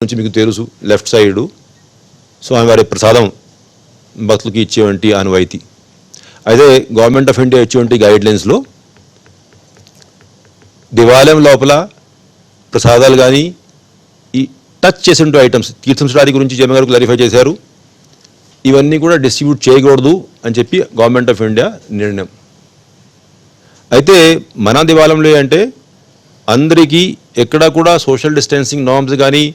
నుంచి మీకు తెలుసు లెఫ్ట్ సైడు స్వామివారి ప్రసాదం భక్తులకి ఇచ్చేవంటి ఆనవాయితీ. అయితే గవర్నమెంట్ ఆఫ్ ఇండియా ఇచ్చేవంటి గైడ్లైన్స్లో దేవాలయం లోపల ప్రసాదాలు కానీ ఈ టచ్ చేసిన ఐటమ్స్ తీర్థం శ్రాది గురించి జగన్ గారు క్లారిఫై చేశారు. ఇవన్నీ కూడా డిస్ట్రిబ్యూట్ చేయకూడదు అని చెప్పి గవర్నమెంట్ ఆఫ్ ఇండియా నిర్ణయం. అయితే మన దేవాలయంలో అంటే అందరికీ ఎక్కడా కూడా సోషల్ డిస్టెన్సింగ్ నార్మ్స్ కానీ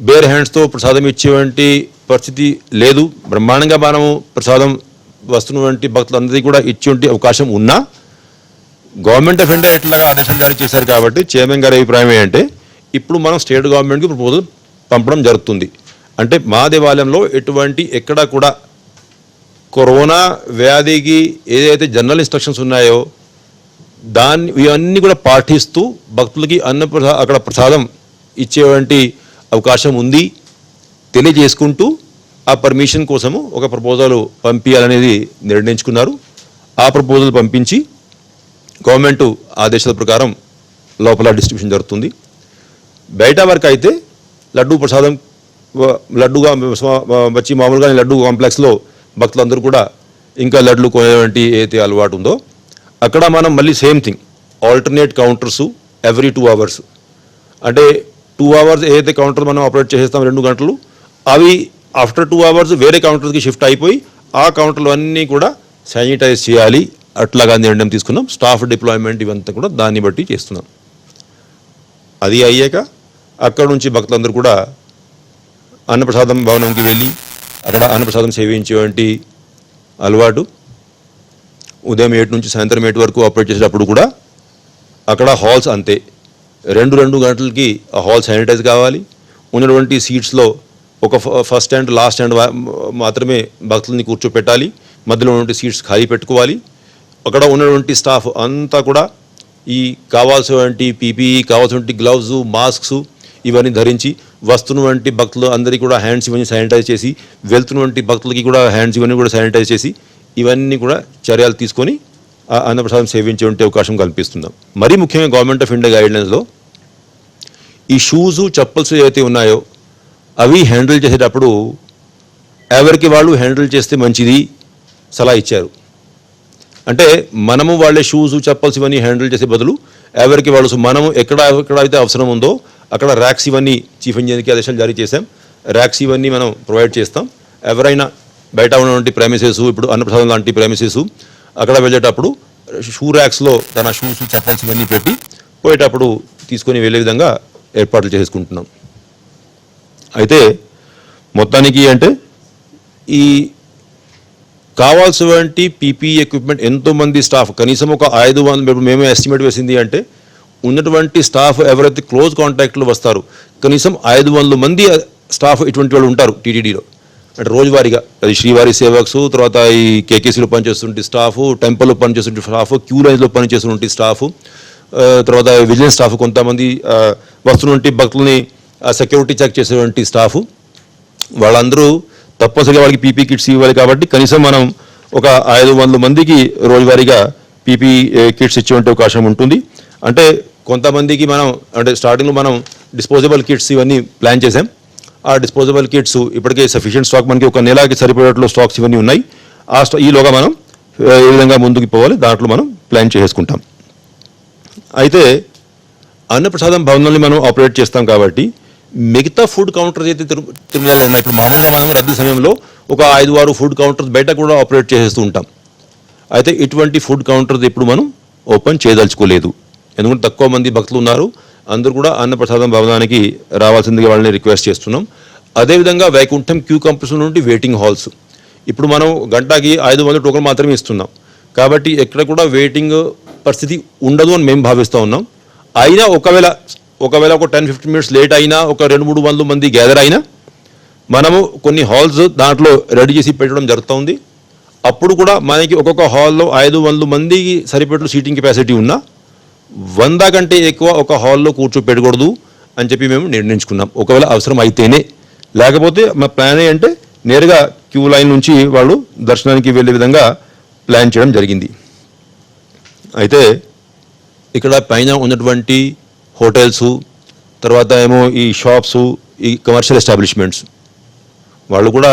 బేర్ హ్యాండ్స్తో ప్రసాదం ఇచ్చేవంటి పరిస్థితి లేదు. బ్రహ్మాండంగా మనము ప్రసాదం వస్తున్నటువంటి భక్తులందరికీ కూడా ఇచ్చేటువంటి అవకాశం ఉన్నా గవర్నమెంట్ ఆఫ్ ఇండియా ఎట్లాగా ఆదేశాలు జారీ చేశారు కాబట్టి చైర్మన్ గారి అభిప్రాయం ఏంటంటే ఇప్పుడు మనం స్టేట్ గవర్నమెంట్కి ప్రపోజల్ పంపడం జరుగుతుంది. అంటే మా దేవాలయంలో ఎటువంటి ఎక్కడా కూడా కరోనా వ్యాధికి ఏదైతే జనరల్ ఇన్స్ట్రక్షన్స్ ఉన్నాయో ఇవన్నీ కూడా పాటిస్తూ భక్తులకి అక్కడ ప్రసాదం ఇచ్చేటువంటి అవకాశం ఉంది తెలియజేసుకుంటూ ఆ పర్మిషన్ కోసము ఒక ప్రపోజల్ పంపించాలనేది నిర్ణయించుకున్నారు. ఆ ప్రపోజల్ పంపించి గవర్నమెంట్ ఆదేశాల ప్రకారం లోపల డిస్ట్రిబ్యూషన్ జరుగుతుంది. బయట వరకు అయితే లడ్డూ ప్రసాదం లడ్డుగా వచ్చి మామూలుగా లడ్డు కాంప్లెక్స్లో భక్తులందరూ కూడా ఇంకా లడ్లు కొనేటువంటి ఏదైతే అలవాటు ఉందో అక్కడ మనం మళ్ళీ same thing alternate counters every 2 hours అంటే 2 hours ఏదైతే కౌంటర్ మనం ఆపరేట్ చేసేస్తాం 2 గంటలు అవి ఆఫ్టర్ 2 hours వేరే కౌంటర్కి షిఫ్ట్ అయిపోయి ఆ కౌంటర్లు అన్నీ కూడా శానిటైజ్ చేయాలి. అట్లాగా నిర్ణయం తీసుకున్నాం. స్టాఫ్ డిప్లాయ్మెంట్ ఇవంతా కూడా దాన్ని బట్టి చేస్తున్నాం. అది అయ్యాక అక్కడ నుంచి భక్తులందరూ కూడా అన్నప్రసాదం భవనంకి వెళ్ళి అక్కడ అన్నప్రసాదం సేవించేటువంటి అలవాటు ఉదయం 8 నుంచి సాయంత్రం 8 వరకు ఆపరేట్ చేసేటప్పుడు కూడా అక్కడ హాల్స్ అంతే 2 గంటలకి ఆ హాల్ శానిటైజ్ కావాలి. ఉన్నటువంటి సీట్స్లో ఒక ఫస్ట్ స్టాండ్ లాస్ట్ స్టాండ్ మాత్రమే భక్తుల్ని కూర్చోపెట్టాలి. మధ్యలో ఉన్నటువంటి సీట్స్ ఖాళీ పెట్టుకోవాలి. అక్కడ ఉన్నటువంటి స్టాఫ్ అంతా కూడా ఈ కావాల్సినటువంటి పీపీఈ కావాల్సినటువంటి గ్లౌజ్ మాస్క్స్ ఇవన్నీ ధరించి వస్తున్నటువంటి భక్తులు అందరికీ కూడా హ్యాండ్స్ ఇవన్నీ శానిటైజ్ చేసి వెళ్తున్నటువంటి భక్తులకి కూడా హ్యాండ్స్ ఇవన్నీ కూడా శానిటైజ్ చేసి ఇవన్నీ కూడా చర్యలు తీసుకొని అన్నప్రసాదం సేవించే అవకాశం కల్పిస్తున్నాం. మరీ ముఖ్యంగా గవర్నమెంట్ ఆఫ్ ఇండియా గైడ్లైన్స్లో ఈ షూస్ చెప్పల్స్ ఏవైతే ఉన్నాయో అవి హ్యాండిల్ చేసేటప్పుడు ఎవరికి వాళ్ళు హ్యాండిల్ చేస్తే మంచిది సలహా ఇచ్చారు. అంటే మనము వాళ్ళే షూస్ చెప్పల్స్ ఇవన్నీ హ్యాండిల్ చేసే బదులు ఎవరికి వాళ్ళు మనము ఎక్కడైతే అవసరం ఉందో అక్కడ ర్యాక్స్ ఇవన్నీ చీఫ్ ఇంజనీర్కి ఆదేశాలు జారీ చేశాం. ర్యాక్స్ ఇవన్నీ మనం ప్రొవైడ్ చేస్తాం. ఎవరైనా బయట ఉన్నటువంటి ప్రైమసెస్ ఇప్పుడు అన్నప్రసాదం లాంటి ప్రైమసెస్ అక్కడ వెళ్ళేటప్పుడు షూ ర్యాక్స్లో తన షూస్ చెప్పల్స్ ఇవన్నీ పెట్టి పోయేటప్పుడు తీసుకొని వెళ్ళే విధంగా ఏర్పాట్లు చేసుకుంటున్నాం. అయితే మొత్తానికి అంటే ఈ కావాల్సినటువంటి పీపీఈ ఎక్విప్మెంట్ ఎంతోమంది స్టాఫ్ కనీసం ఒక 500 మేమే ఎస్టిమేట్ వేసింది అంటే ఉన్నటువంటి స్టాఫ్ ఎవరైతే క్లోజ్ కాంటాక్ట్లో వస్తారో కనీసం 500 మంది స్టాఫ్ ఇటువంటి వాళ్ళు ఉంటారు టీటీడీలో. అంటే రోజువారీగా అది శ్రీవారి సేవక్స్ తర్వాత ఈ కేకేసీలో పనిచేస్తుంటే స్టాఫ్ టెంపుల్లో పనిచేస్తుంటే స్టాఫ్ క్యూ లైన్స్లో పనిచేస్తుంటే స్టాఫ్ తర్వాత విజిలెన్స్ స్టాఫ్ కొంతమంది వస్తున్నటువంటి భక్తుల్ని సెక్యూరిటీ చెక్ చేసేటువంటి స్టాఫ్ వాళ్ళందరూ తప్పనిసరిగా వాళ్ళకి పీపీ కిట్స్ ఇవ్వాలి. కాబట్టి కనీసం మనం ఒక 500 మందికి రోజువారీగా పీపీ కిట్స్ ఇచ్చేటువంటి అవకాశం ఉంటుంది. అంటే కొంతమందికి మనం అంటే స్టార్టింగ్లో మనం డిస్పోజబుల్ కిట్స్ ఇవన్నీ ప్లాన్ చేసాం. ఆ డిస్పోజబుల్ కిట్స్ ఇప్పటికే సఫిషియెంట్ స్టాక్ మనకి ఒక నెలకి సరిపోయేట్లో స్టాక్స్ ఇవన్నీ ఉన్నాయి. ఈలోగా మనం ఏ విధంగా ముందుకు పోవాలి దాంట్లో మనం ప్లాన్ చేసుకుంటాం. అయితే అన్నప్రసాదం భవనాన్ని మనం ఆపరేట్ చేస్తాం కాబట్టి మిగతా ఫుడ్ కౌంటర్స్ అయితే తిరుమలలో ఉన్నాయి. ఇప్పుడు మామూలుగా మనం రద్దీ సమయంలో ఒక 5-6 ఫుడ్ కౌంటర్స్ బయట కూడా ఆపరేట్ చేసేస్తూ ఉంటాం. అయితే ఇటువంటి ఫుడ్ కౌంటర్స్ ఇప్పుడు మనం ఓపెన్ చేయదలుచుకోలేదు. ఎందుకంటే తక్కువ మంది భక్తులు ఉన్నారు. అందరూ కూడా అన్నప్రసాదం భవనానికి రావాల్సిందిగా వాళ్ళని రిక్వెస్ట్ చేస్తున్నాం. అదేవిధంగా వైకుంఠం క్యూ కాంప్లెక్స్ నుండి వెయిటింగ్ హాల్స్ ఇప్పుడు మనం గంటకి 500 టోకన్ మాత్రమే ఇస్తున్నాం. కాబట్టి ఎక్కడ కూడా వెయిటింగ్ పరిస్థితి ఉండదు అని మేము భావిస్తూ ఉన్నాం. అయినా ఒకవేళ ఒక 10-15 minutes లేట్ అయినా ఒక 200-300 మంది గ్యాదర్ అయినా మనము కొన్ని హాల్స్ దాంట్లో రెడీ చేసి పెట్టడం జరుగుతుంది. అప్పుడు కూడా మనకి ఒక్కొక్క హాల్లో 500 మందికి సరిపడే సీటింగ్ కెపాసిటీ ఉన్నా 100 కంటే ఎక్కువ ఒక హాల్లో కూర్చోపెట్టకూడదు అని చెప్పి మేము నిర్ణయించుకున్నాం. ఒకవేళ అవసరం అయితేనే, లేకపోతే మా ప్లాన్ ఏంటంటే నేరుగా క్యూ లైన్ నుంచి వాళ్ళు దర్శనానికి వెళ్ళే విధంగా ప్లాన్ చేయడం జరిగింది. అయితే ఇక్కడ పైన ఉన్నటువంటి హోటల్స్ తర్వాత ఏమో ఈ షాప్స్, ఈ కమర్షియల్ ఎస్టాబ్లిష్మెంట్స్ వాళ్ళు కూడా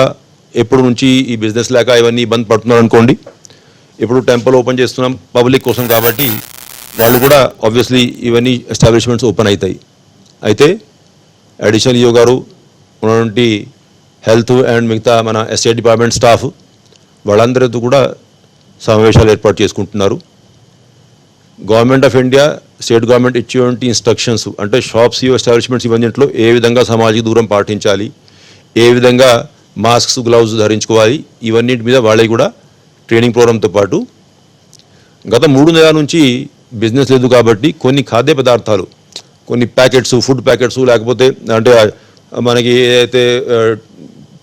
ఎప్పుడు నుంచి ఈ బిజినెస్ లేక ఇవన్నీ ఇబ్బంది పడుతున్నారు అనుకోండి. ఇప్పుడు టెంపుల్ ఓపెన్ చేస్తున్నాం పబ్లిక్ కోసం కాబట్టి వాళ్ళు కూడా ఆబ్వియస్లీ ఇవన్నీ ఎస్టాబ్లిష్మెంట్స్ ఓపెన్ అవుతాయి. అయితే అడిషనల్ ఈఓ గారు ఉన్నటువంటి హెల్త్ అండ్ మిగతా మన ఎస్టేట్ డిపార్ట్మెంట్ స్టాఫ్ వాళ్ళందరితో కూడా సమావేశాలు ఏర్పాటు చేసుకుంటున్నారు. Government of India, state government ఇచ్చేటువంటి ఇన్స్ట్రక్షన్స్ అంటే షాప్స్, ఎస్టాబ్లిష్మెంట్స్ ఇవన్నింటిలో ఏ విధంగా సామాజిక దూరం పాటించాలి, ఏ విధంగా మాస్క్స్, గ్లౌజ్ ధరించుకోవాలి, ఇవన్నిటి మీద వాళ్ళకి కూడా ట్రైనింగ్ ప్రోగ్రామ్తో పాటు గత 3 నెలల నుంచి బిజినెస్ లేదు కాబట్టి కొన్ని ఖాద్య పదార్థాలు, కొన్ని ప్యాకెట్స్, ఫుడ్ ప్యాకెట్స్, లేకపోతే అంటే మనకి ఏదైతే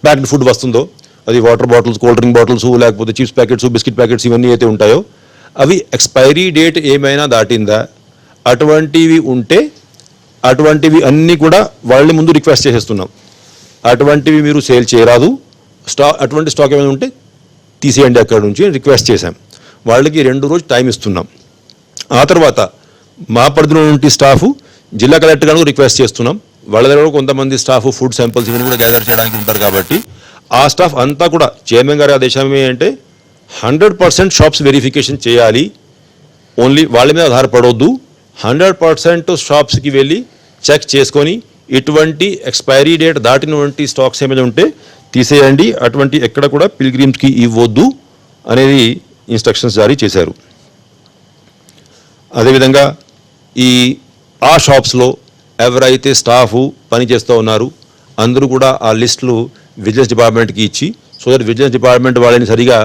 ప్యాక్డ్ ఫుడ్ వస్తుందో అది water bottles, cool drink bottles, లేకపోతే చిప్స్ ప్యాకెట్స్, బిస్కెట్ ప్యాకెట్స్ ఇవన్నీ అయితే ఉంటాయో అవి ఎక్స్పైరీ డేట్ ఏమైనా దాటిందా, అటువంటివి ఉంటే అటువంటివి అన్నీ కూడా వాళ్ళని ముందు రిక్వెస్ట్ చేసేస్తున్నాం. అటువంటివి మీరు సేల్ చేయరాదు, అటువంటి స్టాక్ ఏమైనా ఉంటే తీసేయండి అక్కడ నుంచి రిక్వెస్ట్ చేశాం. వాళ్ళకి 2 రోజులు టైం ఇస్తున్నాం. ఆ తర్వాత మా పరిధిలో నుండి స్టాఫ్ జిల్లా కలెక్టర్ గారు రిక్వెస్ట్ చేస్తున్నాం. వాళ్ళ దగ్గర కొంతమంది స్టాఫ్ ఫుడ్ శాంపిల్స్ ఇవన్నీ కూడా గ్యాదర్ చేయడానికి ఉంటారు కాబట్టి ఆ స్టాఫ్ అంతా కూడా చైర్మన్ గారి ఆదేశం ఏంటంటే 100% షాప్స్ వెరిఫికేషన్ చేయాలి. ఓన్లీ వాళ్ళ మీద ఆధారపడవద్దు. 100% షాప్స్కి వెళ్ళి చెక్ చేసుకొని ఇటువంటి ఎక్స్పైరీ డేట్ దాటినటువంటి స్టాక్స్ ఏమైనా ఉంటే తీసేయండి, అటువంటి ఎక్కడ కూడా పిల్గ్రిమ్స్కి ఇవ్వద్దు అనేది ఇన్స్ట్రక్షన్స్ జారీ చేశారు. అదేవిధంగా ఆ షాప్స్లో ఎవరైతే స్టాఫ్ పనిచేస్తూ ఉన్నారు అందరూ కూడా ఆ లిస్టులు విజిలెన్స్ డిపార్ట్మెంట్కి ఇచ్చి సో దట్ విజిలెన్స్ డిపార్ట్మెంట్ వాళ్ళని సరిగా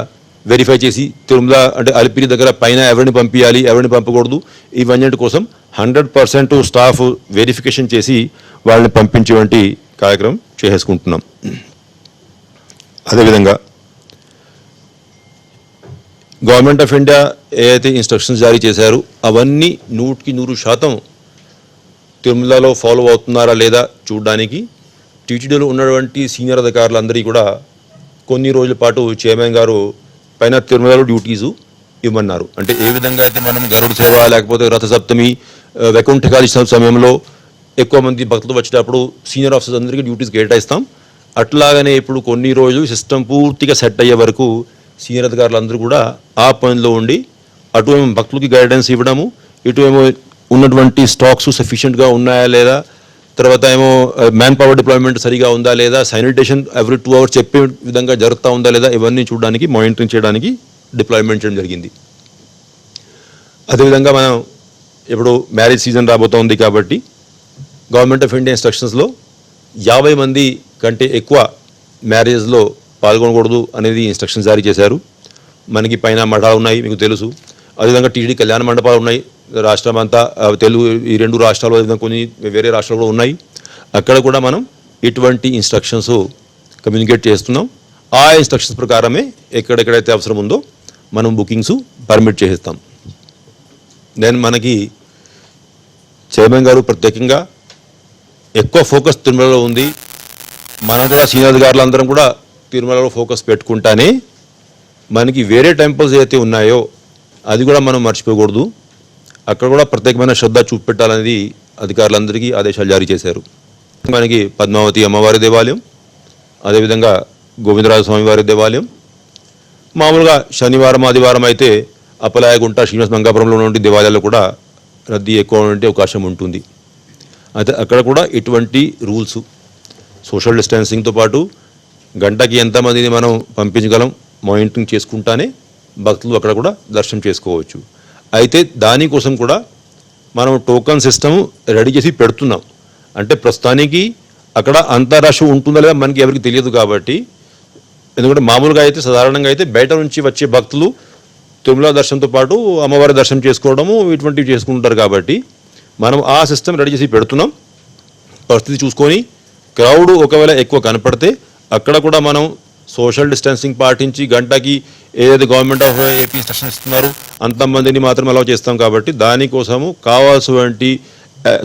వెరిఫై చేసి తిరుమల అంటే అలిపిరి దగ్గర పైన ఎవరిని పంపించాలి, ఎవరిని పంపకూడదు, ఇవన్నిటి కోసం 100% స్టాఫ్ వెరిఫికేషన్ చేసి వాళ్ళని పంపించేటువంటి కార్యక్రమం చేసుకుంటున్నాం. అదేవిధంగా గవర్నమెంట్ ఆఫ్ ఇండియా ఏదైతే ఇన్స్ట్రక్షన్స్ జారీ చేశారో అవన్నీ 100% తిరుమలలో ఫాలో అవుతున్నారా లేదా చూడడానికి టీటీడీలో ఉన్నటువంటి సీనియర్ అధికారులందరికీ కూడా కొన్ని రోజుల పాటు చైర్మన్ గారు పైన తిరుమలలో డ్యూటీసు ఇవ్వమన్నారు. అంటే ఏ విధంగా అయితే మనం గరుడ సేవ లేకపోతే రథసప్తమి, వైకుంఠకాళి సమయంలో ఎక్కువ మంది భక్తులు వచ్చేటప్పుడు సీనియర్ ఆఫీసర్స్ అందరికీ డ్యూటీస్ కేటాయిస్తాం, అట్లాగనే ఇప్పుడు కొన్ని రోజులు సిస్టమ్ పూర్తిగా సెట్ అయ్యే వరకు సీనియర్ అధికారులందరూ కూడా ఆ పనిలో ఉండి అటు ఏమో భక్తులకి గైడెన్స్ ఇవ్వడము, ఇటు ఏమో ఉన్నటువంటి స్టాక్స్ సఫిషియెంట్గా ఉన్నాయా లేదా, తర్వాత ఏమో మ్యాన్ పవర్ డిప్లాయ్మెంట్ సరిగా ఉందా లేదా, శానిటేషన్ ఎవ్రీ 2 hours చెప్పే విధంగా జరుగుతూ ఉందా లేదా, ఇవన్నీ చూడడానికి మానిటరింగ్ చేయడానికి డిప్లాయ్మెంట్ చేయడం జరిగింది. అదేవిధంగా మనం ఇప్పుడు మ్యారేజ్ సీజన్ రాబోతోంది కాబట్టి గవర్నమెంట్ ఆఫ్ ఇండియా ఇన్స్ట్రక్షన్స్లో 50 మంది కంటే ఎక్కువ మ్యారేజ్లో పాల్గొనకూడదు అనేది ఇన్స్ట్రక్షన్స్ జారీ చేశారు. మనకి పైన మఠాలు ఉన్నాయి మీకు తెలుసు, అదేవిధంగా టీటీడీ కళ్యాణ మండపాలు ఉన్నాయి రాష్ట్రం అంతా, తెలుగు ఈ 2 రాష్ట్రాలు అదేవిధంగా కొన్ని వేరే రాష్ట్రాలు కూడా ఉన్నాయి. అక్కడ కూడా మనం ఇటువంటి ఇన్స్ట్రక్షన్స్ కమ్యూనికేట్ చేస్తున్నాం. ఆ ఇన్స్ట్రక్షన్స్ ప్రకారమే ఎక్కడెక్కడైతే అవసరం ఉందో మనం బుకింగ్స్ పర్మిట్ చేసేస్తాం. దెన్ మనకి చైర్మన్ గారు ప్రత్యేకంగా ఎక్కువ ఫోకస్ తిరుమలలో ఉంది. మనం కూడా సీనియర్ అధికారులందరం కూడా తిరుమలలో ఫోకస్ పెట్టుకుంటానే మనకి వేరే టెంపుల్స్ ఏదైతే ఉన్నాయో అది కూడా మనం మర్చిపోకూడదు, అక్కడ కూడా ప్రత్యేకమైన శ్రద్ధ చూపెట్టాలనేది అధికారులందరికీ ఆదేశాలు జారీ చేశారు. మనకి పద్మావతి అమ్మవారి దేవాలయం, అదేవిధంగా గోవిందరాజ స్వామి వారి దేవాలయం, మామూలుగా శనివారం ఆదివారం అయితే అప్పలాయగుంట, శ్రీనివాస మంగాపురంలో ఉన్నటువంటి దేవాలయాల్లో కూడా రద్దీ ఎక్కువ ఉండే అవకాశం ఉంటుంది. అయితే అక్కడ కూడా ఇటువంటి రూల్స్ సోషల్ డిస్టెన్సింగ్తో పాటు గంటకి ఎంతమందిని మనం పంపించగలం మానిటరింగ్ చేసుకుంటానే భక్తులు అక్కడ కూడా దర్శనం చేసుకోవచ్చు. అయితే దానికోసం కూడా మనం టోకన్ సిస్టమ్ రెడీ చేసి పెడుతున్నాం. అంటే ప్రస్తుతానికి అక్కడ అంత రష్ ఉంటుందా లేదా మనకి ఎవరికి తెలియదు కాబట్టి, ఎందుకంటే మామూలుగా అయితే సాధారణంగా అయితే బయట నుంచి వచ్చే భక్తులు తిరుమల దర్శనంతో పాటు అమ్మవారి దర్శనం చేసుకోవడము ఇటువంటివి చేసుకుంటారు కాబట్టి మనం ఆ సిస్టమ్ రెడీ చేసి పెడుతున్నాం. పరిస్థితి చూసుకొని క్రౌడ్ ఒకవేళ ఎక్కువ కనపడితే అక్కడ కూడా మనం సోషల్ డిస్టెన్సింగ్ పాటించి గంటకి ఏదైతే గవర్నమెంట్ ఆఫ్ ఏపీ ఇన్స్ట్రక్షన్ ఇస్తున్నారు అంతమందిని మాత్రం అలౌ చేస్తాం. కాబట్టి దానికోసము కావాల్సినటువంటి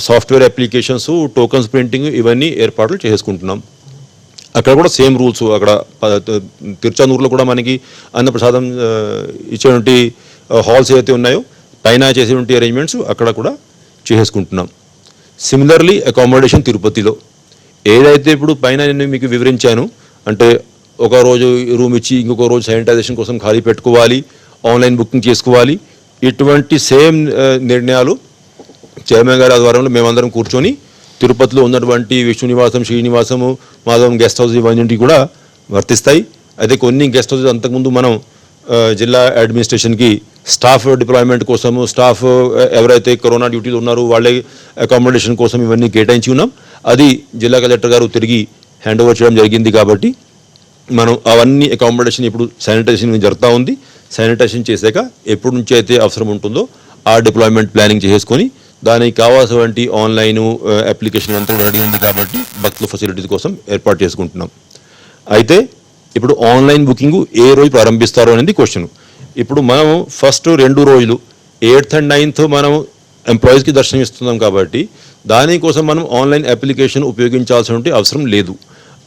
సాఫ్ట్వేర్ అప్లికేషన్స్, టోకన్స్ ప్రింటింగ్ ఇవన్నీ ఏర్పాట్లు చేసుకుంటున్నాం. అక్కడ కూడా సేమ్ రూల్స్, అక్కడ తిరుచానూరులో కూడా మనకి అన్నప్రసాదం ఇచ్చేటువంటి హాల్స్ ఏవైతే ఉన్నాయో పైన చేసేటువంటి అరేంజ్మెంట్స్ అక్కడ కూడా చేసుకుంటున్నాం. సిమిలర్లీ అకామిడేషన్ తిరుపతిలో ఏదైతే ఇప్పుడు పైన నేను మీకు వివరించాను, అంటే ఒక రోజు రూమ్ ఇచ్చి ఇంకొక రోజు శానిటైజేషన్ కోసం ఖాళీ పెట్టుకోవాలి, ఆన్లైన్ బుకింగ్ చేసుకోవాలి, ఇటువంటి సేమ్ నిర్ణయాలు చైర్మన్ గారి ఆధ్వర్యంలో మేమందరం కూర్చొని తిరుపతిలో ఉన్నటువంటి విష్ణు నివాసం, శ్రీనివాసము, మాధవం గెస్ట్ హౌస్ ఇవన్నీ కూడా వర్తిస్తాయి. అయితే కొన్ని గెస్ట్ హౌసెస్ అంతకుముందు మనం జిల్లా అడ్మినిస్ట్రేషన్కి స్టాఫ్ డిప్లాయ్మెంట్ కోసము, స్టాఫ్ ఎవరైతే కరోనా డ్యూటీలో ఉన్నారో వాళ్ళే అకామిడేషన్ కోసం ఇవన్నీ కేటాయించి ఉన్నాం. అది జిల్లా కలెక్టర్ గారు తిరిగి హ్యాండ్ ఓవర్ చేయడం జరిగింది. కాబట్టి మనం అవన్నీ అకామిడేషన్ ఇప్పుడు శానిటైజేషన్ జరుగుతూ ఉంది. శానిటైజేషన్ చేశాక ఎప్పటి నుంచి అయితే అవసరం ఉంటుందో ఆ డిప్లాయ్మెంట్ ప్లానింగ్ చేసుకొని దానికి కావాల్సినటువంటి ఆన్లైన్ అప్లికేషన్ అంతా రెడీ ఉంది. కాబట్టి భక్తుల ఫెసిలిటీస్ కోసం ఏర్పాటు చేసుకుంటున్నాం. అయితే ఇప్పుడు ఆన్లైన్ బుకింగ్ ఏ రోజు ప్రారంభిస్తారు అనేది క్వశ్చన్. ఇప్పుడు మనం ఫస్ట్ 2 రోజులు 8th and 9th మనం ఎంప్లాయీస్కి దర్శనం ఇస్తున్నాం. కాబట్టి దానికోసం మనం ఆన్లైన్ అప్లికేషన్ ఉపయోగించాల్సిన అవసరం లేదు.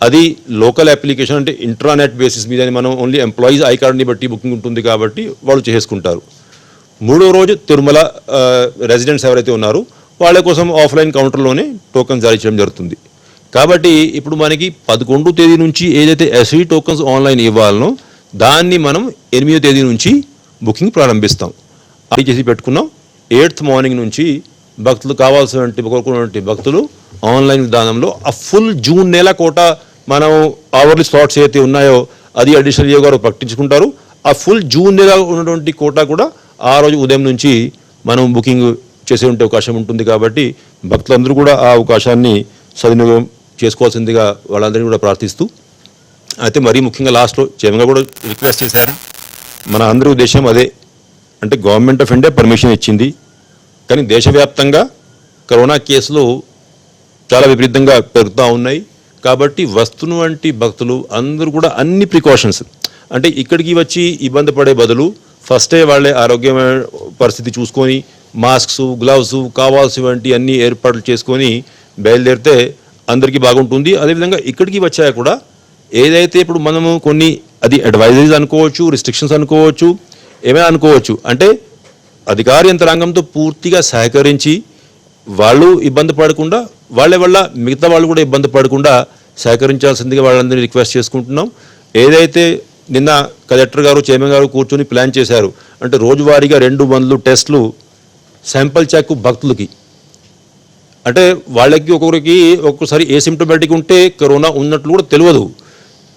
అది లోకల్ అప్లికేషన్, అంటే ఇంట్రానెట్ బేసిస్ మీద మనం ఓన్లీ ఎంప్లాయీస్ ఐ కార్డ్ని బట్టి బుకింగ్ ఉంటుంది కాబట్టి వాళ్ళు చేసుకుంటారు. 3వ రోజు తిరుమల రెసిడెంట్స్ ఎవరైతే ఉన్నారో వాళ్ళ కోసం ఆఫ్లైన్ కౌంటర్లోనే టోకన్ జారీ చేయడం జరుగుతుంది. కాబట్టి ఇప్పుడు మనకి 11వ తేదీ నుంచి ఏదైతే ఎస్ఈ టోకన్స్ ఆన్లైన్ ఇవ్వాలనో దాన్ని మనం 8వ తేదీ నుంచి బుకింగ్ ప్రారంభిస్తాం. అది చేసి పెట్టుకున్నాం. 8th మార్నింగ్ నుంచి భక్తులు కోరుకున్నటువంటి భక్తులు ఆన్లైన్ విధానంలో ఆ ఫుల్ జూన్ నెల కోట మనం అవర్లీ స్లాట్స్ ఏదైతే ఉన్నాయో అది అడిషనల్ ఏ గారు ప్రకటించుకుంటారు. ఆ ఫుల్ జూన్ నెల ఉన్నటువంటి కోట కూడా ఆ రోజు ఉదయం నుంచి మనం బుకింగ్ చేసే అవకాశం ఉంటుంది. కాబట్టి భక్తులందరూ కూడా ఆ అవకాశాన్ని సద్వినియోగం చేసుకోవాల్సిందిగా వాళ్ళందరినీ కూడా ప్రార్థిస్తూ, అయితే మరీ ముఖ్యంగా లాస్ట్లో చైర్మన్ కూడా రిక్వెస్ట్ చేశారు. మన అందరి ఉద్దేశం అదే, అంటే గవర్నమెంట్ ఆఫ్ ఇండియా పర్మిషన్ ఇచ్చింది, కానీ దేశవ్యాప్తంగా కరోనా కేసులు చాలా విపరీతంగా పెరుగుతూ ఉన్నాయి. కాబట్టి వస్తున్నటువంటి భక్తులు అందరూ కూడా అన్ని ప్రికాషన్స్, అంటే ఇక్కడికి వచ్చి ఇబ్బంది పడే బదులు ఫస్టే వాళ్ళే ఆరోగ్యమైన పరిస్థితి చూసుకొని మాస్క్స్, గ్లవ్స్ కావాల్సినటువంటి అన్ని ఏర్పాట్లు చేసుకొని బయలుదేరితే అందరికీ బాగుంటుంది. అదేవిధంగా ఇక్కడికి వచ్చాక కూడా ఏదైతే ఇప్పుడు మనము కొన్ని అది అడ్వైజరీస్ అనుకోవచ్చు, రిస్ట్రిక్షన్స్ అనుకోవచ్చు, ఏమైనా అనుకోవచ్చు, అంటే అధికార యంత్రాంగంతో పూర్తిగా సహకరించి వాళ్ళు ఇబ్బంది పడకుండా వాళ్ళ వల్ల మిగతా వాళ్ళు కూడా ఇబ్బంది పడకుండా సహకరించాల్సిందిగా వాళ్ళందరినీ రిక్వెస్ట్ చేసుకుంటున్నాం. ఏదైతే నిన్న కలెక్టర్ గారు, చైర్మన్ గారు కూర్చొని ప్లాన్ చేశారు, అంటే రోజువారీగా 200 టెస్టులు శాంపుల్ చెక్ భక్తులకి, అంటే వాళ్ళకి ఒక్కొక్కసారి ఏసిమ్టోమేటిక్ ఉంటే కరోనా ఉన్నట్లు కూడా తెలియదు.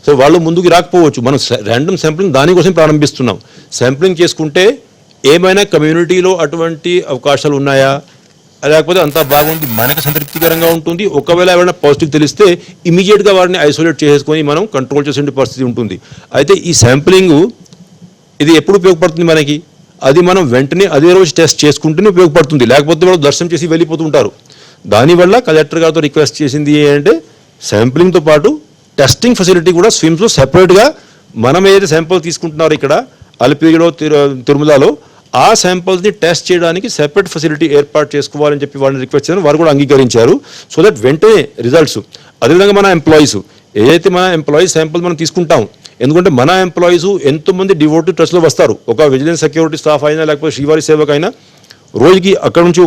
సో వాళ్ళు ముందుకు రాకపోవచ్చు. మనం ర్యాండమ్ శాంప్లింగ్ దానికోసం ప్రారంభిస్తున్నాం. శాంప్లింగ్ చేసుకుంటే ఏమైనా కమ్యూనిటీలో అటువంటి అవకాశాలు ఉన్నాయా, లేకపోతే అంతా బాగుంది, మనకు సంతృప్తికరంగా ఉంటుంది. ఒకవేళ ఏమైనా పాజిటివ్ తెలిస్తే ఇమీడియట్గా వారిని ఐసోలేట్ చేసుకొని మనం కంట్రోల్ చేసే పరిస్థితి ఉంటుంది. అయితే ఈ శాంప్లింగ్ ఇది ఎప్పుడు ఉపయోగపడుతుంది మనకి, అది మనం వెంటనే అదే రోజు టెస్ట్ చేసుకుంటేనే ఉపయోగపడుతుంది. లేకపోతే వాళ్ళు దర్శనం చేసి వెళ్ళిపోతుంటారు. దానివల్ల కలెక్టర్ గారితో రిక్వెస్ట్ చేసింది ఏంటంటే శాంప్లింగ్తో పాటు టెస్టింగ్ ఫెసిలిటీ కూడా స్విమ్స్లో సెపరేట్గా మనం ఏదైతే శాంపుల్ తీసుకుంటున్నారో ఇక్కడ అలిపిరిలో, తిరుమలలో ఆ శాంపుల్స్ని టెస్ట్ చేయడానికి సెపరేట్ ఫెసిలిటీ ఏర్పాటు చేసుకోవాలని చెప్పి వాళ్ళని రిక్వెస్ట్ చేశారు. వారు కూడా అంగీకరించారు. సో దట్ వెంటనే రిజల్ట్స్. అదేవిధంగా మన ఎంప్లాయీస్ ఏదైతే మన ఎంప్లాయీస్ శాంపుల్ మనం తీసుకుంటాం, ఎందుకంటే మన ఎంప్లాయీస్ ఎంతోమంది డివోటీ ట్రస్ట్లో వస్తారు. ఒక విజిలెన్స్ సెక్యూరిటీ స్టాఫ్ అయినా లేకపోతే శ్రీవారి సేవక్ అయినా రోజుకి అక్కడ నుంచి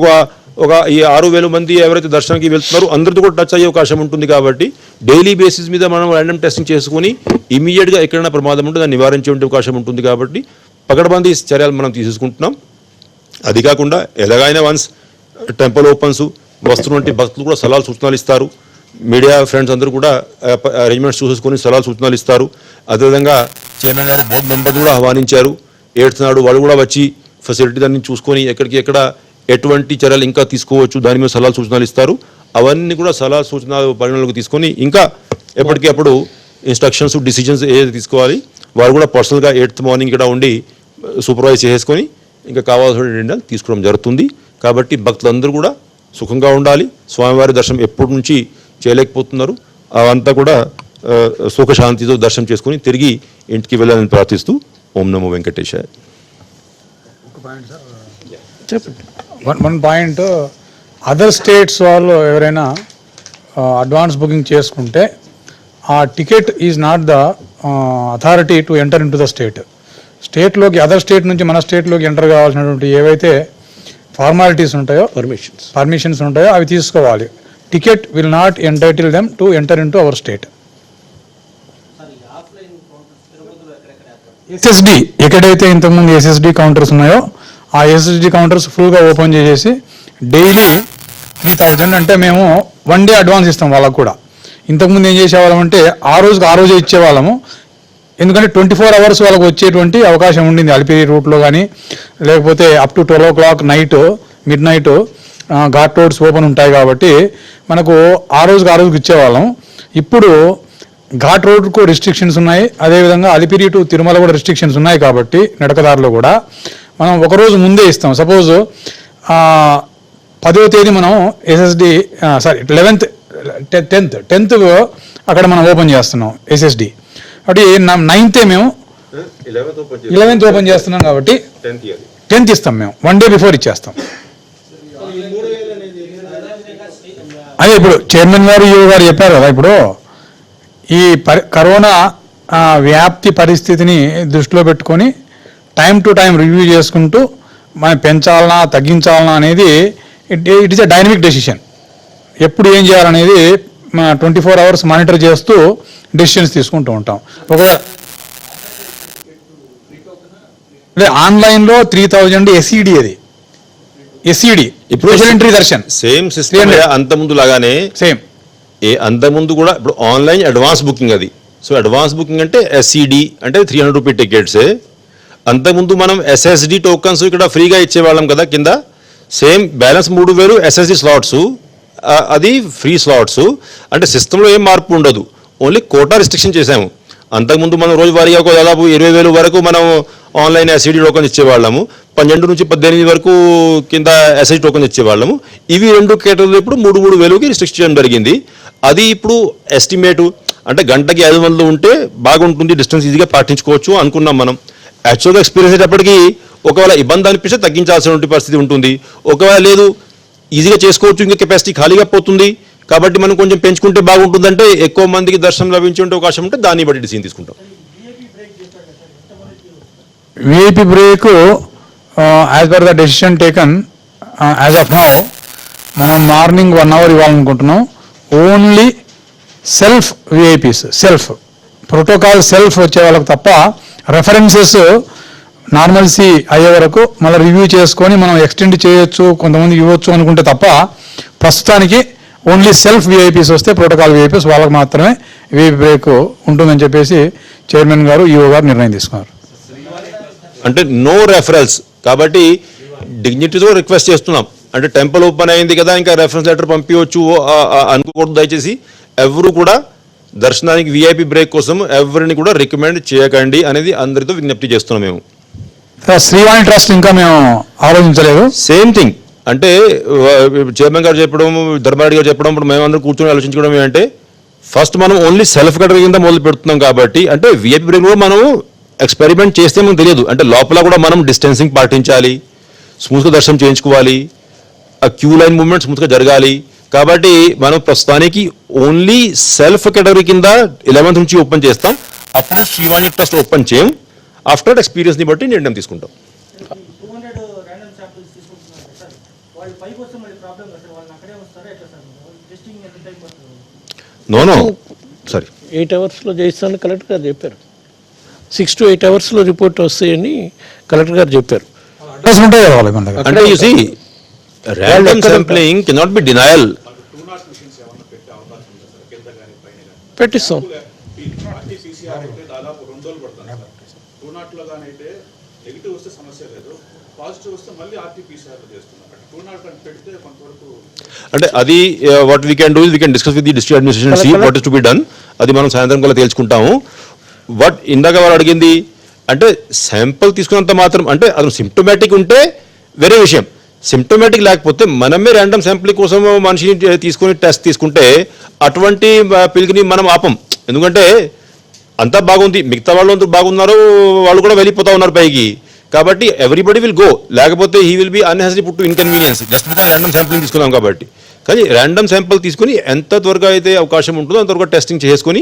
ఒక ఈ 6,000 మంది ఎవరైతే దర్శనానికి వెళ్తున్నారో అందరితో కూడా టచ్ అయ్యే అవకాశం ఉంటుంది. కాబట్టి డైలీ బేసిస్ మీద మనం ర్యాండమ్ టెస్టింగ్ చేసుకుని ఇమీడియట్గా ఎక్కడైనా ప్రమాదం ఉంటే దాన్ని నివారించే అవకాశం ఉంటుంది. కాబట్టి పకడ్బందీ చర్యలు మనం తీసుకుంటున్నాం. అది కాకుండా ఎలాగైనా వన్స్ టెంపుల్ ఓపెన్స్ వస్తున్నటువంటి భక్తులు కూడా సలహాలు సూచనలు ఇస్తారు. మీడియా ఫ్రెండ్స్ అందరూ కూడా అరేంజ్మెంట్స్ చూసేసుకొని సలహాలు సూచనలు ఇస్తారు. అదేవిధంగా చైర్మన్ గారు బోర్డు మెంబర్స్ కూడా ఆహ్వానించారు. 8th నాడు వాళ్ళు కూడా వచ్చి ఫెసిలిటీ దాన్ని చూసుకొని ఎక్కడ ఎటువంటి చర్యలు ఇంకా తీసుకోవచ్చు దాని మీద సలహాలు సూచనలు ఇస్తారు. అవన్నీ కూడా సలహా సూచనలు పరిగణలోకి తీసుకొని ఇంకా ఎప్పటికప్పుడు ఇన్స్ట్రక్షన్స్, డిసిజన్స్ ఏదైతే తీసుకోవాలి వారు కూడా పర్సనల్గా 8th మార్నింగ్ ఇక్కడ ఉండి సూపర్వైజ్ చేసుకొని ఇంకా కావాల్సిన నిర్ణయాలు తీసుకోవడం జరుగుతుంది. కాబట్టి భక్తులందరూ కూడా సుఖంగా ఉండాలి. స్వామివారి దర్శనం ఎప్పటి నుంచి చేయలేకపోతున్నారు, అవంతా కూడా సుఖశాంతితో దర్శనం చేసుకొని తిరిగి ఇంటికి వెళ్ళాలని ప్రార్థిస్తూ ఓం నమో వెంకటేశాయ. వన్ పాయింట్, అదర్ స్టేట్స్ వాళ్ళు ఎవరైనా అడ్వాన్స్ బుకింగ్ చేసుకుంటే ఆ ticket is not the authority to enter into the స్టేట్లోకి, అదర్ స్టేట్ నుంచి మన స్టేట్లోకి ఎంటర్ కావాల్సినటువంటి ఏవైతే ఫార్మాలిటీస్ ఉంటాయో పర్మిషన్స్ ఉంటాయో అవి తీసుకోవాలి. Ticket will not entitle them to enter into our state. SSD ఎక్కడైతే ఇంతకుముందు ఎస్ఎస్డి కౌంటర్స్ ఉన్నాయో ఆ ఎస్ఎస్డి కౌంటర్స్ ఫుల్గా ఓపెన్ చేసేసి డైలీ 3,000 అంటే మేము 1 డే అడ్వాన్స్ ఇస్తాం వాళ్ళకు కూడా. ఇంతకుముందు ఏం చేసేవాళ్ళం అంటే ఆ రోజే ఇచ్చేవాళ్ళము. ఎందుకంటే 24 hours వాళ్ళకు వచ్చేటువంటి అవకాశం ఉండింది అలిపిరి రూట్లో కానీ, లేకపోతే up to 12 o'clock night mid night ghat roads open ఉంటాయి కాబట్టి మనకు ఆ రోజుకి ఇచ్చేవాళ్ళం. ఇప్పుడు ఘాట్ రోడ్కు రిస్ట్రిక్షన్స్ ఉన్నాయి, అదేవిధంగా అలిపిరి టు తిరుమల కూడా రిస్ట్రిక్షన్స్ ఉన్నాయి కాబట్టి నడకదారులు కూడా మనం ఒకరోజు ముందే ఇస్తాం. సపోజ్ 10వ తేదీ మనం ఎస్ఎస్డి 10th అక్కడ మనం ఓపెన్ చేస్తున్నాం ఎస్ఎస్డి. కాబట్టి 9th మేము 11th ఓపెన్ చేస్తున్నాం కాబట్టి 10th ఇస్తాం. మేము 1 day బిఫోర్ ఇచ్చేస్తాం. అదే ఇప్పుడు చైర్మన్ గారు ఈఓ గారు చెప్పారు కదా, ఇప్పుడు ఈ కరోనా వ్యాప్తి పరిస్థితిని దృష్టిలో పెట్టుకొని టైం టు టైం రివ్యూ చేసుకుంటూ మనం పెంచాలనా తగ్గించాలనా అనేది it is a dynamic decision. ఎప్పుడు ఏం చేయాలనేది 24 hours మానిటర్ చేస్తూ డెసిషన్స్ తీసుకుంటూ ఉంటాం. ఒకవేళ ఆన్లైన్లో 3,000 ఎస్ఈడి, అది ఎస్ఈడి ఇప్పుడు ఎంట్రీ దర్శన్ సేమ్ సిస్టమ్ అంతకుముందు లాగానే సేమ్. అంతకుముందు కూడా ఇప్పుడు ఆన్లైన్ అడ్వాన్స్ బుకింగ్ అది. సో అడ్వాన్స్ బుకింగ్ అంటే ఎస్ఈడి అంటే 300 రూపీ టికెట్సే. అంతకుముందు మనం ఎస్ఎస్డి టోకన్స్ ఇక్కడ ఫ్రీగా ఇచ్చేవాళ్ళం కదా కింద. సేమ్ బ్యాలెన్స్ 3,000 ఎస్ఎస్డి స్లాట్స్, అది ఫ్రీ స్లాట్స్. అంటే సిస్టంలో ఏం మార్పు ఉండదు, ఓన్లీ కోటా రిస్ట్రిక్షన్ చేసాము. అంతకుముందు మనం రోజువారీగా దాదాపు 20,000 వరకు మనం ఆన్లైన్ ఎస్ఈడి టోకన్ ఇచ్చేవాళ్ళము. 12 నుంచి 18 వరకు కింద ఎస్ఐడి టోకన్ ఇచ్చేవాళ్ళము. ఇవి 2 కేటగిరీలు ఇప్పుడు 3,000కి రిస్ట్రిక్ట్ చేయడం జరిగింది. అది ఇప్పుడు ఎస్టిమేటు అంటే గంటకి 500 ఉంటే బాగుంటుంది, డిస్టెన్స్ ఈజీగా పాటించుకోవచ్చు అనుకున్నాం మనం. యాక్చువల్గా ఎక్స్పీరియన్స్ అయ్యేటప్పటికి ఒకవేళ ఇబ్బంది అనిపిస్తే తగ్గించాల్సిన పరిస్థితి ఉంటుంది. ఒకవేళ లేదు ఈజీగా చేసుకోవచ్చు, ఇంకా కెపాసిటీ ఖాళీగా పోతుంది కాబట్టి మనం కొంచెం పెంచుకుంటే బాగుంటుందంటే ఎక్కువ మందికి దర్శనం లభించే అవకాశం ఉంటే దాన్ని బట్టి డిసిజన్ తీసుకుంటాం. VIP break as per the decision taken as of now మనం మార్నింగ్ 1 hour ఇవ్వాలనుకుంటున్నాం. Only self VIPs, self protocol self వచ్చే వాళ్ళకి తప్ప రెఫరెన్సెస్ నార్మల్సీ అయ్యే వరకు మళ్ళీ రివ్యూ చేసుకొని మనం ఎక్స్టెండ్ చేయొచ్చు, కొంతమంది ఇవ్వచ్చు అనుకుంటే తప్ప ప్రస్తుతానికి ఓన్లీ సెల్ఫ్ విఐపీస్ వస్తే ప్రోటోకాల్ విఐపీస్ వాళ్ళకి మాత్రమే విఐపి బ్రేక్ ఉంటుందని చెప్పేసి చైర్మన్ గారు ఈఓ గారు నిర్ణయం తీసుకున్నారు. అంటే నో రెఫరల్స్ కాబట్టి డిగ్నిటీతో రిక్వెస్ట్ చేస్తున్నాం. అంటే టెంపుల్ ఓపెన్ అయింది కదా ఇంకా రెఫరెన్స్ లెటర్ పంపించవచ్చు అనుకోకూడదు. దయచేసి ఎవరు కూడా దర్శనానికి విఐపి బ్రేక్ కోసం ఎవరిని కూడా రికమెండ్ చేయకండి అనేది అందరితో విజ్ఞప్తి చేస్తున్నాం. మేము శ్రీవాణి ట్రస్ట్ ఇంకా మేము ఆలోచించలేదు. సేమ్ థింగ్ అంటే చైర్మన్ గారు చెప్పడం, ధర్మారెడ్డి గారు చెప్పడం, ఇప్పుడు మేమందరం కూర్చొని ఆలోచించుకోవడం ఏంటంటే ఫస్ట్ మనం ఓన్లీ సెల్ఫ్ కేటగిరీ కింద మొదలు పెడుతున్నాం కాబట్టి అంటే విఐపి బ్రేక్ కూడా మనం ఎక్స్పెరిమెంట్ చేస్తే మనకు తెలియదు. అంటే లోపల కూడా మనం డిస్టెన్సింగ్ పాటించాలి, స్మూత్గా దర్శనం చేయించుకోవాలి, ఆ క్యూ లైన్ మూవ్మెంట్ స్మూత్గా జరగాలి. కాబట్టి మనం ప్రస్తుతానికి ఓన్లీ సెల్ఫ్ కేటగిరీ కింద 11th నుంచి ఓపెన్ చేస్తాం. అప్పుడు శ్రీవాణి ట్రస్ట్ ఓపెన్ చేయం. ఆఫ్టర్ ఎక్స్పీరియన్స్ని బట్టి నిర్ణయం తీసుకుంటాం. నో సారీ 8 hours చేయిస్తానని కలెక్టర్ గారు చెప్పారు. 6 to 8 hours రిపోర్ట్ వస్తాయని కలెక్టర్ గారు చెప్పారు. అడ్రస్ ఉంటాయి కదా వాళ్ళకి మన దగ్గర. అంటే you see random sampling cannot be denial. పెట్టిస్తాం. అంటే అది what we can do we can discuss with the district administration see what is to be done. అది మనం సాయంత్రం కల్లా తేల్చుకుంటాము. బట్ ఇందాక వారు అడిగింది అంటే శాంపుల్ తీసుకున్నంత మాత్రం అంటే అది సిమ్టోమేటిక్ ఉంటే వేరే విషయం. సిమ్టోమేటిక్ లేకపోతే మనమే ర్యాండమ్ శాంపుల్ కోసం మనిషిని తీసుకొని టెస్ట్ తీసుకుంటే అటువంటి పిలికిని మనం ఆపం. ఎందుకంటే అంతా బాగుంది, మిగతా వాళ్ళు బాగున్నారు, వాళ్ళు కూడా వెళ్ళిపోతా ఉన్నారు పైకి. కాబట్టి ఎవ్రీబడి విల్ గో, లేకపోతే he will be unnecessary put to inconvenience just because random sampling తీసుకున్నాం కాబట్టి. కానీ ర్యాండమ్ శాంపుల్ తీసుకుని ఎంత త్వరగా అయితే అవకాశం ఉంటుందో అంత త్వరగా టెస్టింగ్ చేసుకొని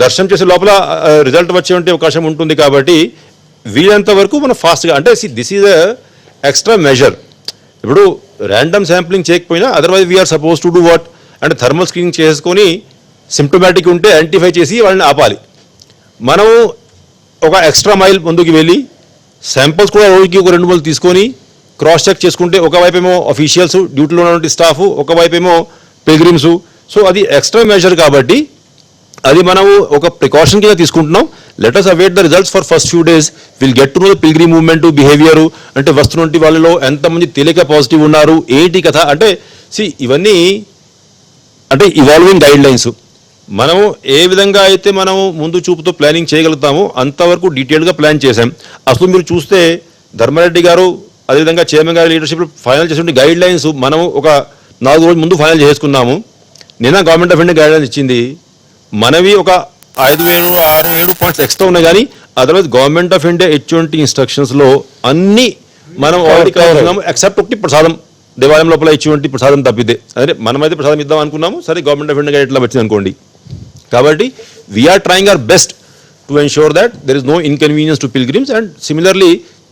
దర్శనం చేసే లోపల రిజల్ట్ వచ్చే అవకాశం ఉంటుంది. కాబట్టి వీలంత వరకు మనం ఫాస్ట్గా అంటే దిస్ ఈజ్ ఎక్స్ట్రా మెజర్. ఇప్పుడు ర్యాండమ్ శాంప్లింగ్ చేయకపోయినా otherwise we're suppose to do what అంటే థర్మల్ స్క్రీనింగ్ చేసుకొని సిమ్టమాటిక్ ఉంటే ఐడెంటిఫై చేసి వాళ్ళని ఆపాలి. మనం ఒక ఎక్స్ట్రా మైల్ ముందుకు వెళ్ళి శాంపిల్స్ కూడా రోజుకి ఒక 2-3 తీసుకొని క్రాస్ చెక్ చేసుకుంటే ఒకవైపు ఏమో అఫీషియల్స్ డ్యూటీలో ఉన్నటువంటి స్టాఫ్, ఒకవైపు ఏమో పిల్గ్రిమ్స్. సో అది ఎక్స్ట్రా మెజర్ కాబట్టి అది మనము ఒక ప్రికాషన్ కింద తీసుకుంటున్నాం. Let us await the results for first few days. We'll get to know the pilgrim movement behaviour, అంటే వస్తున్నటువంటి వాళ్ళలో ఎంతమంది తెలియక పాజిటివ్ ఉన్నారు, ఏంటి కథ అంటే ఇవన్నీ అంటే ఇవాల్వింగ్ గైడ్ లైన్స్. మనము ఏ విధంగా అయితే మనము ముందు చూపుతో ప్లానింగ్ చేయగలుగుతామో అంతవరకు డీటెయిల్గా ప్లాన్ చేశాం. అసలు మీరు చూస్తే ధర్మారెడ్డి గారు అదేవిధంగా చైర్మన్ గారి లీడర్షిప్లో ఫైనల్ చేసిన గైడ్ లైన్స్ మనము ఒక 4 రోజుల ముందు ఫైనల్ చేసుకున్నాము. నిన్న government of India guide lines ఇచ్చింది. మనవి ఒక 5-6-7 పాయింట్స్ ఎక్స్ట్రా ఉన్నాయి, కానీ అదర్వైజ్ గవర్నమెంట్ ఆఫ్ ఇండియా ఇటువంటి ఇన్స్ట్రక్షన్స్లో అన్నీ మనం ఆల్రెడీ కలుగుతున్నాము ఎక్సెప్ట్ ఒకటి ప్రసాదం దేవాలయం లోపల ఇచ్చేటువంటి ప్రసాదం తప్పితే. అదే మనమైతే ప్రసాదం ఇద్దాం అనుకున్నాము, సరే గవర్నమెంట్ ఆఫ్ ఇండియా ఎట్లా వచ్చింది అనుకోండి. కాబట్టి we are trying our best to ensure that there is no inconvenience to pilgrims and similarly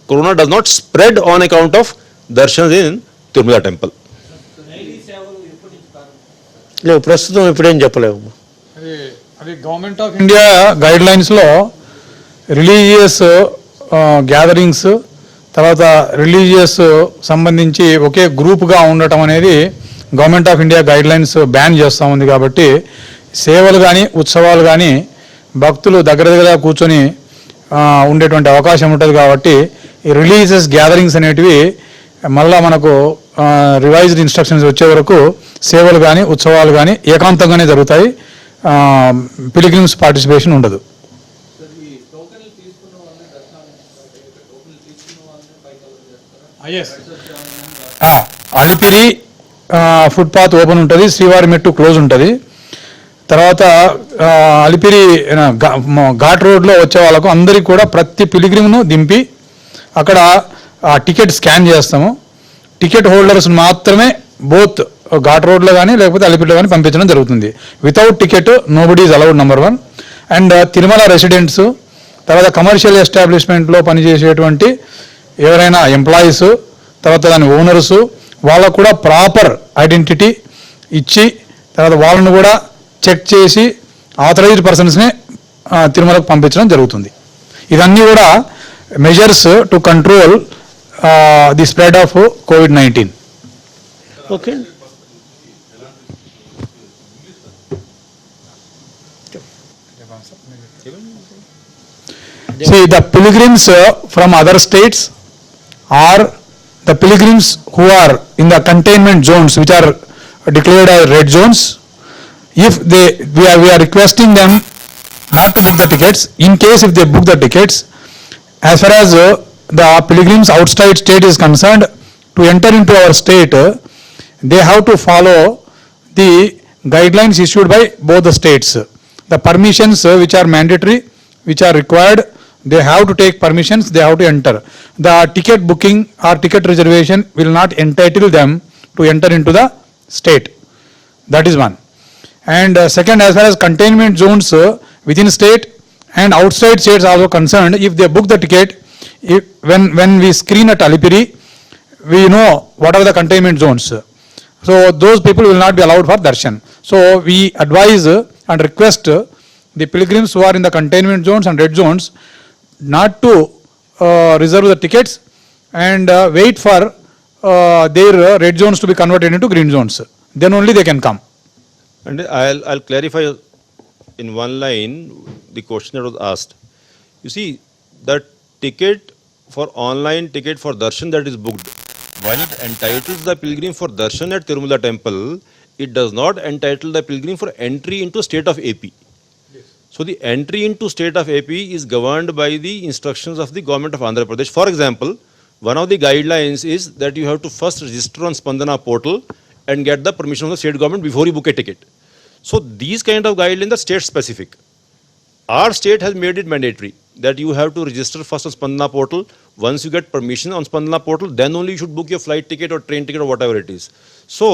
corona does not spread on account of darshans in Tirumala temple. లేవు ప్రస్తుతం ఇప్పుడేం చెప్పలేము. అది గవర్నమెంట్ ఆఫ్ ఇండియా గైడ్ లైన్స్లో రిలీజియస్ గ్యాదరింగ్స్ తర్వాత రిలీజియస్ సంబంధించి ఒకే గ్రూప్గా ఉండటం అనేది government of India guidelines ban చేస్తూ ఉంది. కాబట్టి సేవలు కానీ ఉత్సవాలు కానీ భక్తులు దగ్గర కూర్చొని ఉండేటువంటి అవకాశం ఉంటుంది. కాబట్టి ఈ రిలీజియస్ గ్యాదరింగ్స్ అనేటివి మళ్ళా మనకు రివైజ్డ్ ఇన్స్ట్రక్షన్స్ వచ్చే వరకు సేవలు కానీ ఉత్సవాలు కానీ ఏకాంతంగానే జరుగుతాయి, పిలిగ్రిమ్స్ పార్టిసిపేషన్ ఉండదు. అలిపిరి ఫుట్పాత్ ఓపెన్ ఉంటుంది, శ్రీవారి మెట్టు క్లోజ్ ఉంటుంది. తర్వాత అలిపిరి ఘాట్ రోడ్లో వచ్చే వాళ్ళకు అందరికీ కూడా ప్రతి పిలిగ్రిమ్ను దింపి అక్కడ టికెట్ స్కాన్ చేస్తాము. టికెట్ హోల్డర్స్ మాత్రమే బోత్ ఘాట్ రోడ్లో కానీ లేకపోతే అలిపిరిలో కానీ పంపించడం జరుగుతుంది. Without ticket nobody is allowed number 1. And Tirumala residents తర్వాత కమర్షియల్ ఎస్టాబ్లిష్మెంట్లో పనిచేసేటువంటి ఎవరైనా ఎంప్లాయీస్ తర్వాత దాని ఓనర్సు వాళ్ళకు కూడా ప్రాపర్ ఐడెంటిటీ ఇచ్చి తర్వాత వాళ్ళను కూడా చెక్ చేసి ఆథరైజ్డ్ పర్సన్స్ని తిరుమలకు పంపించడం జరుగుతుంది. ఇవన్నీ కూడా measures to control the spread of COVID-19. Okay. See, the pilgrims from other states or the pilgrims who are in the containment zones which are declared as red zones, if we are requesting them not to book the tickets. In case if they book the tickets, as far as the pilgrims outside state is concerned, to enter into our state, they have to follow the guidelines issued by both the states. The permissions which are mandatory, which are required, they have to take permissions, they have to enter. The ticket booking or ticket reservation will not entitle them to enter into the state. That is one. And second, as far as containment zones within state and outside states also concerned, if they book the ticket, when we screen at Alipiri, we know what are the containment zones. So those people will not be allowed for darshan. So we advise and request the pilgrims who are in the containment zones and red zones not to reserve the tickets and wait for their red zones to be converted into green zones. Then only they can come. And I'll clarify in one line the question that was asked. You see, the ticket for online ticket for darshan that is booked, while it entitles the pilgrim for darshan at Tirumala temple, it does not entitle the pilgrim for entry into state of AP. Yes. So the entry into state of AP is governed by the instructions of the government of Andhra Pradesh. For example, one of the guidelines is that you have to first register on Spandana portal and get the permission of the state government before you book a ticket. So these kind of guidelines are state specific. Our state has made it mandatory that you have to register first on Spandana portal. Once you get permission on Spandana portal, then only you should book your flight ticket or train ticket or whatever it is. So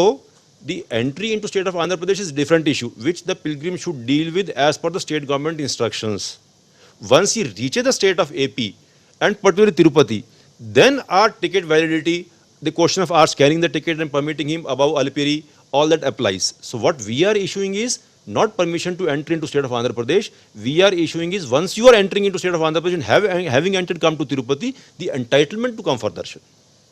the entry into state of Andhra Pradesh is a different issue, which the pilgrim should deal with as per the state government instructions. Once he reaches the state of AP and particularly Tirupati, then our ticket validity the question of our scanning the ticket and permitting him above Alipiri, all that applies. So what we are issuing is not permission to enter into state of Andhra Pradesh. We are issuing is once you are entering into state of Andhra Pradesh and having entered come to Tirupati, the entitlement to come for darshan.